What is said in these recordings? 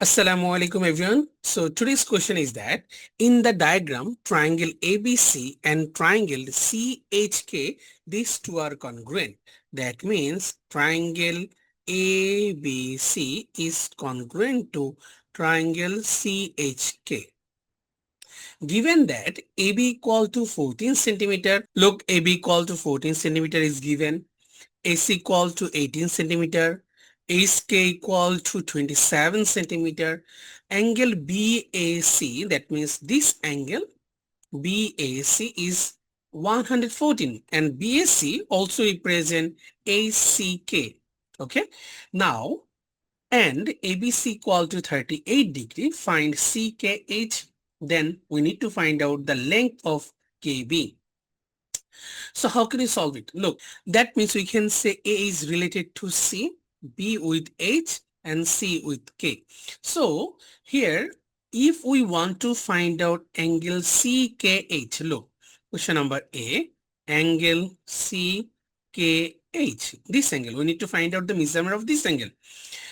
Assalamu alaikum everyone. So today's question is that in the diagram triangle ABC and triangle CHK, these two are congruent. That means triangle ABC is congruent to triangle CHK. Given that AB equal to 14 centimeter, look, AB equal to 14 centimeter is given, AC equal to 18 centimeter, HK equal to 27 centimeter, angle BAC, that means this angle BAC is 114 and BAC also represent ACK. Okay, now and ABC equal to 38 degree, find CKH. Then we need to find out the length of KB. So how can you solve it? Look, that means we can say A is related to C, B with H, and C with K. So here, if we want to find out angle CKH, look, question number A, angle CKH, this angle, we need to find out the measurement of this angle.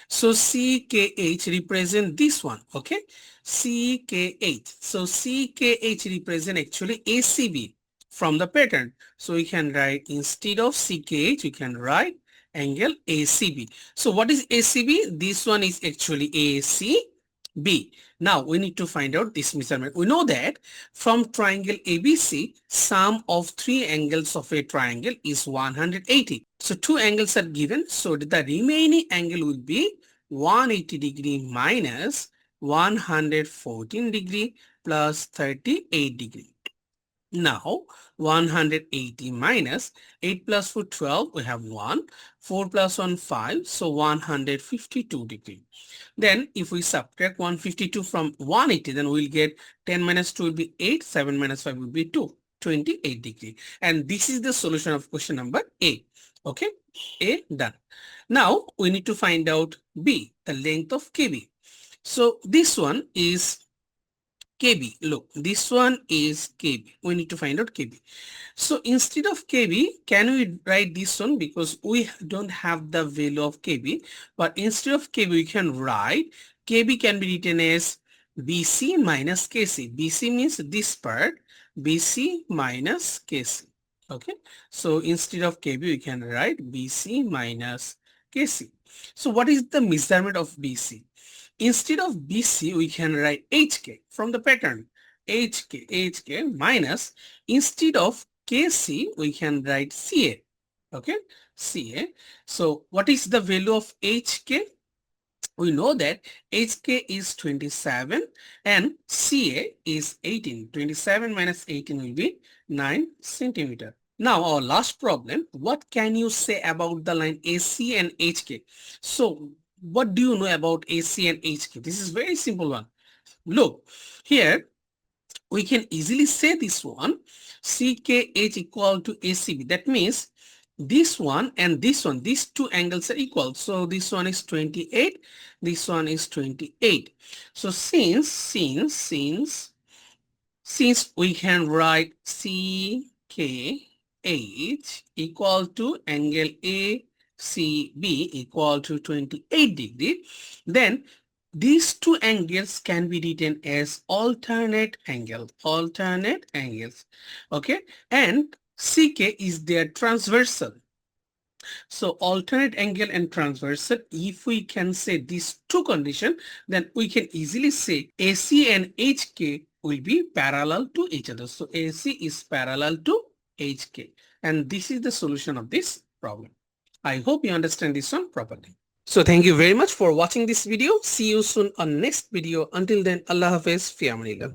So CKH represent this one, okay? CKH. So CKH represent actually ACB from the pattern. So we can write, instead of CKH, we can write angle ACB. So what is ACB? This one is actually ACB. Now we need to find out this measurement. We know that from triangle ABC, sum of three angles of a triangle is 180. So two angles are given. So the remaining angle will be 180 degree minus 114 degree plus 38 degree. Now 180 minus 8 plus 4 12, we have 1, 4 plus 1 5, so 152 degree. Then if we subtract 152 from 180, then we'll get 10 minus 2 will be 8, 7 minus 5 will be 2, 28 degree. And this is the solution of question number A. Okay, A done. Now we need to find out B, the length of KB. So this one is KB. Look, this one is KB. We need to find out KB. So instead of KB, can we write this one? Because we don't have the value of KB. But instead of KB, we can write KB can be written as BC minus KC. BC means this part. BC minus KC. Okay. So instead of KB, we can write BC minus KC. So what is the measurement of BC? Instead of BC, we can write HK from the pattern. HK minus, instead of KC, we can write CA. Okay, CA. So what is the value of HK? We know that HK is 27 and CA is 18. 27 minus 18 will be 9 centimeter. Now our last problem, what can you say about the line AC and HK? So what do you know about AC and HK? This is very simple one. Look, here we can easily say this one, CKH equal to ACB. That means this one and this one, these two angles are equal. So this one is 28, this one is 28. So since we can write CKH equal to angle ACB equal to 28 degree, then these two angles can be written as alternate angles, okay, and CK is their transversal. So alternate angle and transversal, if we can say these two conditions, then we can easily say AC and HK will be parallel to each other. So AC is parallel to HK, and this is the solution of this problem. I hope you understand this one properly. So thank you very much for watching this video. See you soon on next video. Until then, Allah Hafiz, fi amanillah.